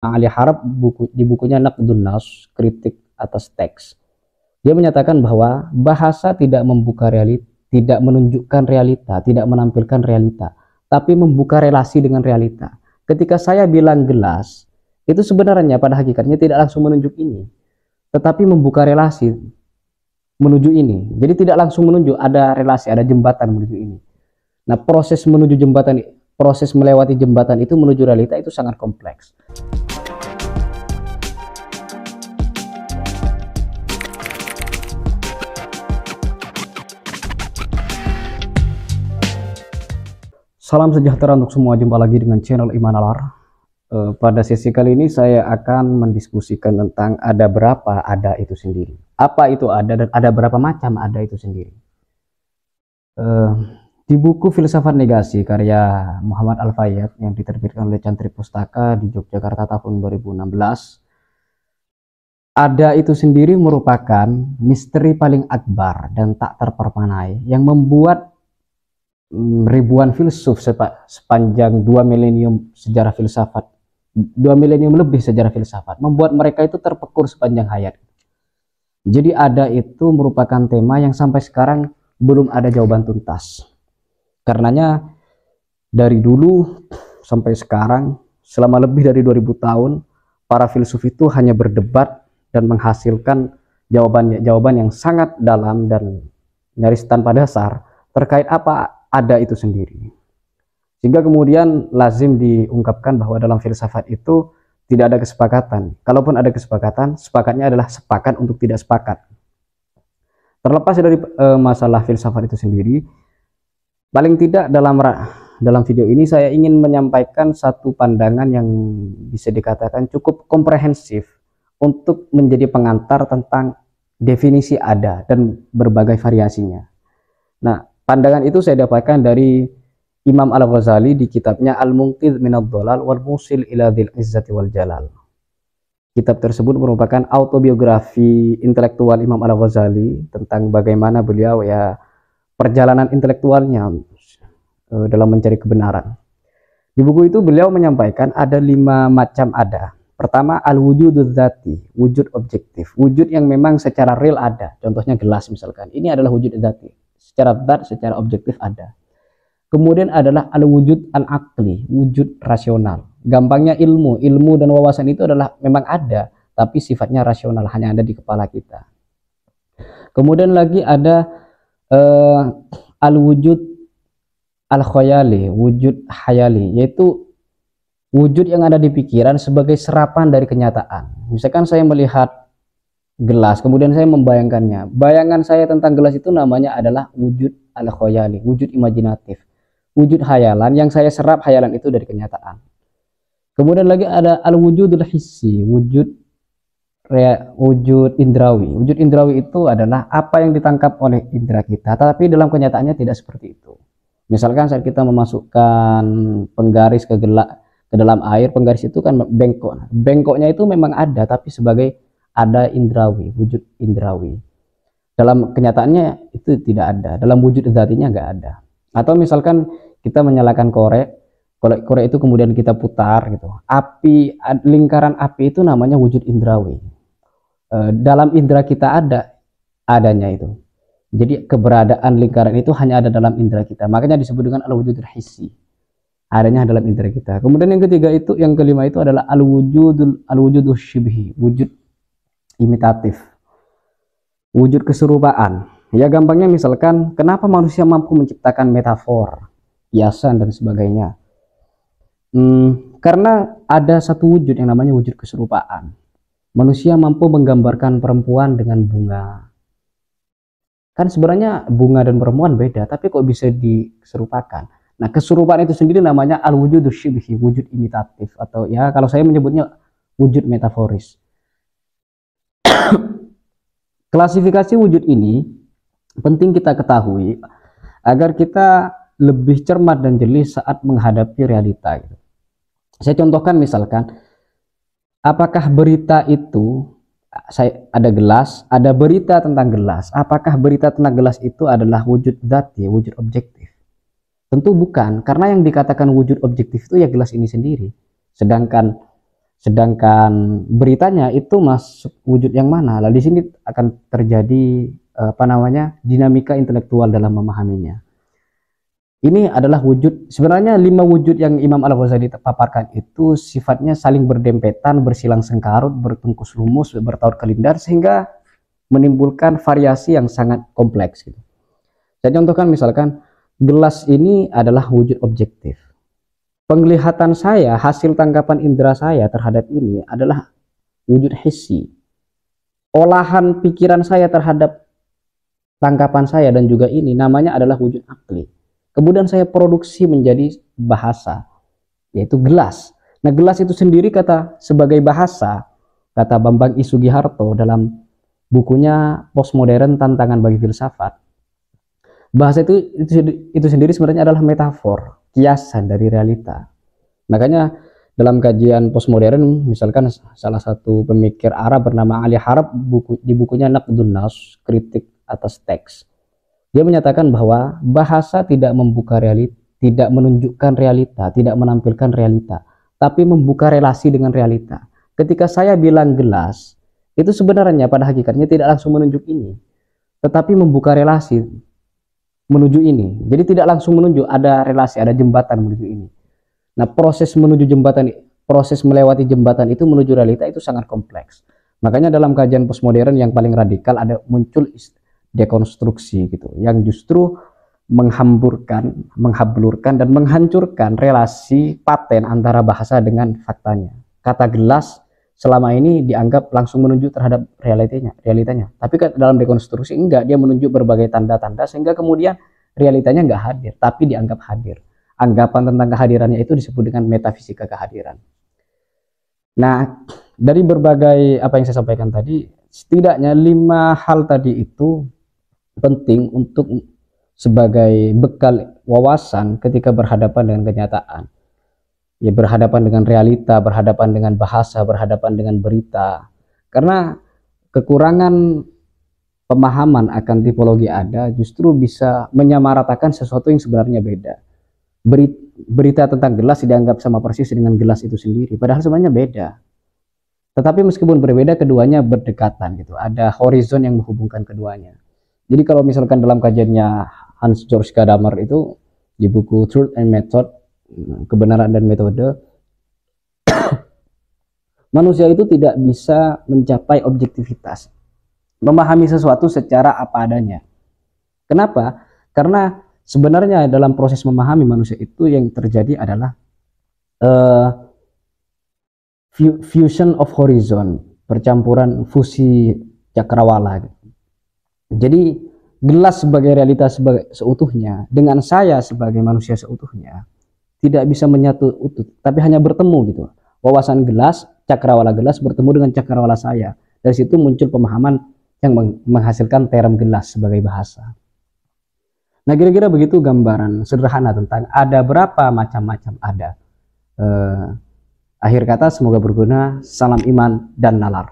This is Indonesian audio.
Ali Harab di bukunya Naqdun Nas, kritik atas teks. Dia menyatakan bahwa bahasa tidak membuka realita, tidak menunjukkan realita, tidak menampilkan realita, tapi membuka relasi dengan realita. Ketika saya bilang gelas, itu sebenarnya pada hakikatnya tidak langsung menunjuk ini, tetapi membuka relasi menuju ini. Jadi tidak langsung menunjuk, ada relasi, ada jembatan menuju ini. Nah, proses menuju jembatan, proses melewati jembatan itu menuju realita itu sangat kompleks. Salam sejahtera untuk semua, jumpa lagi dengan channel Iman Nalar. Pada sesi kali ini saya akan mendiskusikan tentang ada berapa ada itu sendiri. Apa itu ada dan ada berapa macam ada itu sendiri. Di buku Filsafat Negasi karya Muhammad Al-Fayyad yang diterbitkan oleh Cantri Pustaka di Yogyakarta tahun 2016, ada itu sendiri merupakan misteri paling akbar dan tak terperpanai yang membuat ribuan filsuf sepanjang 2 milenium sejarah filsafat, 2 milenium lebih sejarah filsafat, membuat mereka itu terpekur sepanjang hayat. Jadi ada itu merupakan tema yang sampai sekarang belum ada jawaban tuntas. Karenanya dari dulu sampai sekarang selama lebih dari 2000 tahun para filsuf itu hanya berdebat dan menghasilkan jawaban yang sangat dalam dan nyaris tanpa dasar terkait apa ada itu sendiri. Sehingga kemudian lazim diungkapkan bahwa dalam filsafat itu tidak ada kesepakatan. Kalaupun ada kesepakatan, sepakatnya adalah sepakat untuk tidak sepakat. Terlepas dari masalah filsafat itu sendiri, paling tidak dalam video ini saya ingin menyampaikan satu pandangan yang bisa dikatakan cukup komprehensif untuk menjadi pengantar tentang definisi ada dan berbagai variasinya. Nah, pandangan itu saya dapatkan dari Imam Al-Ghazali di kitabnya Al-Munqidh Minadh Dhalal wal Musil ila Dzil Izzati wal Jalal. Kitab tersebut merupakan autobiografi intelektual Imam Al-Ghazali tentang bagaimana beliau perjalanan intelektualnya dalam mencari kebenaran. Di buku itu beliau menyampaikan ada 5 macam ada. Pertama, al-wujudul dzati, wujud objektif, wujud yang memang secara real ada. Contohnya gelas misalkan. Ini adalah wujud dzati. Secara dzat, secara objektif ada. Kemudian adalah al-wujud al-aqli, wujud rasional. Gampangnya ilmu dan wawasan itu adalah memang ada, tapi sifatnya rasional, hanya ada di kepala kita. Kemudian lagi ada al-wujud al-khayali, wujud hayali, yaitu wujud yang ada di pikiran sebagai serapan dari kenyataan. Misalkan saya melihat gelas, kemudian saya membayangkannya. Bayangan saya tentang gelas itu namanya adalah wujud al-khayali, wujud imajinatif, wujud hayalan yang saya serap hayalan itu dari kenyataan. Kemudian lagi ada al-wujudul hissi, wujud indrawi. Wujud indrawi itu adalah apa yang ditangkap oleh indera kita, tapi dalam kenyataannya tidak seperti itu. Misalkan saat kita memasukkan penggaris ke dalam air, penggaris itu kan bengkok. Bengkoknya itu memang ada, tapi sebagai ada indrawi, wujud indrawi. Dalam kenyataannya itu tidak ada, dalam wujud dzatinya nggak ada. Atau misalkan kita menyalakan korek itu kemudian kita putar gitu. Lingkaran api itu namanya wujud indrawi. Dalam indera kita adanya itu. Jadi keberadaan lingkaran itu hanya ada dalam indera kita. Makanya disebut dengan al-wujudul hissi. Adanya dalam indera kita. Kemudian yang kelima itu adalah al-wujudul syibhi, wujud imitatif, wujud keserupaan. Ya gampangnya misalkan kenapa manusia mampu menciptakan metafor, kiasan dan sebagainya. Karena ada satu wujud yang namanya wujud keserupaan. Manusia mampu menggambarkan perempuan dengan bunga. Kan sebenarnya bunga dan perempuan beda, tapi kok bisa diserupakan. Nah, keserupaan itu sendiri namanya al-wujudus syibhi, wujud imitatif, atau ya kalau saya menyebutnya wujud metaforis. Klasifikasi wujud ini penting kita ketahui agar kita lebih cermat dan jeli saat menghadapi realita. Saya contohkan misalkan, apakah berita itu, ada gelas, ada berita tentang gelas. Apakah berita tentang gelas itu adalah wujud dzati, wujud objektif? Tentu bukan, karena yang dikatakan wujud objektif itu ya gelas ini sendiri. Sedangkan Sedangkan beritanya itu masuk wujud yang mana? Lalu di sini akan terjadi dinamika intelektual dalam memahaminya. Ini adalah wujud, sebenarnya 5 wujud yang Imam Al-Ghazali paparkan itu sifatnya saling berdempetan, bersilang sengkarut, bertungkus lumus, bertaut kelindar, sehingga menimbulkan variasi yang sangat kompleks gitu. Saya contohkan misalkan gelas ini adalah wujud objektif. Penglihatan saya, hasil tangkapan indera saya terhadap ini adalah wujud hissi. Olahan pikiran saya terhadap tangkapan saya dan juga ini namanya adalah wujud akli. Kemudian saya produksi menjadi bahasa, yaitu gelas. Nah, gelas itu sendiri sebagai bahasa, kata Bambang I Sugiharto dalam bukunya Postmodern Tantangan Bagi Filsafat. Bahasa itu sendiri sebenarnya adalah metafor, kiasan dari realita. Makanya dalam kajian postmodern, misalkan salah satu pemikir Arab bernama Ali Harb di bukunya Naqdun Nas, kritik atas teks, dia menyatakan bahwa bahasa tidak membuka realita, tidak menunjukkan realita, tidak menampilkan realita, tapi membuka relasi dengan realita. Ketika saya bilang gelas, itu sebenarnya pada hakikatnya tidak langsung menunjuk ini, tetapi membuka relasi menuju ini. Jadi tidak langsung menunjuk, ada relasi, ada jembatan menuju ini. Nah, proses menuju jembatan, proses melewati jembatan itu menuju realita itu sangat kompleks. Makanya dalam kajian postmodern yang paling radikal ada muncul dekonstruksi gitu, yang justru menghablurkan dan menghancurkan relasi paten antara bahasa dengan faktanya. Kata gelas selama ini dianggap langsung menunjuk terhadap realitanya. Tapi dalam dekonstruksi enggak, dia menunjuk berbagai tanda-tanda sehingga kemudian realitanya enggak hadir, tapi dianggap hadir. Anggapan tentang kehadirannya itu disebut dengan metafisika kehadiran. Nah, dari berbagai apa yang saya sampaikan tadi, setidaknya 5 hal tadi itu penting untuk sebagai bekal wawasan ketika berhadapan dengan kenyataan. Ya, berhadapan dengan realita, berhadapan dengan bahasa, berhadapan dengan berita. Karena kekurangan pemahaman akan tipologi ada justru bisa menyamaratakan sesuatu yang sebenarnya beda. Berita tentang gelas dianggap sama persis dengan gelas itu sendiri, padahal sebenarnya beda. Tetapi meskipun berbeda, keduanya berdekatan gitu. Ada horizon yang menghubungkan keduanya. Jadi kalau misalkan dalam kajiannya Hans Georg Gadamer itu di buku Truth and Method, kebenaran dan metode, manusia itu tidak bisa mencapai objektivitas, memahami sesuatu secara apa adanya. Kenapa? Karena sebenarnya dalam proses memahami manusia itu yang terjadi adalah fusion of horizon, percampuran fusi cakrawala. Jadi gelas sebagai realitas seutuhnya dengan saya sebagai manusia seutuhnya tidak bisa menyatu utuh, tapi hanya bertemu gitu. Wawasan gelas, cakrawala gelas bertemu dengan cakrawala saya. Dari situ muncul pemahaman yang menghasilkan term gelas sebagai bahasa. Nah, kira-kira begitu gambaran sederhana tentang ada berapa macam-macam ada. Akhir kata, semoga berguna. Salam iman dan nalar.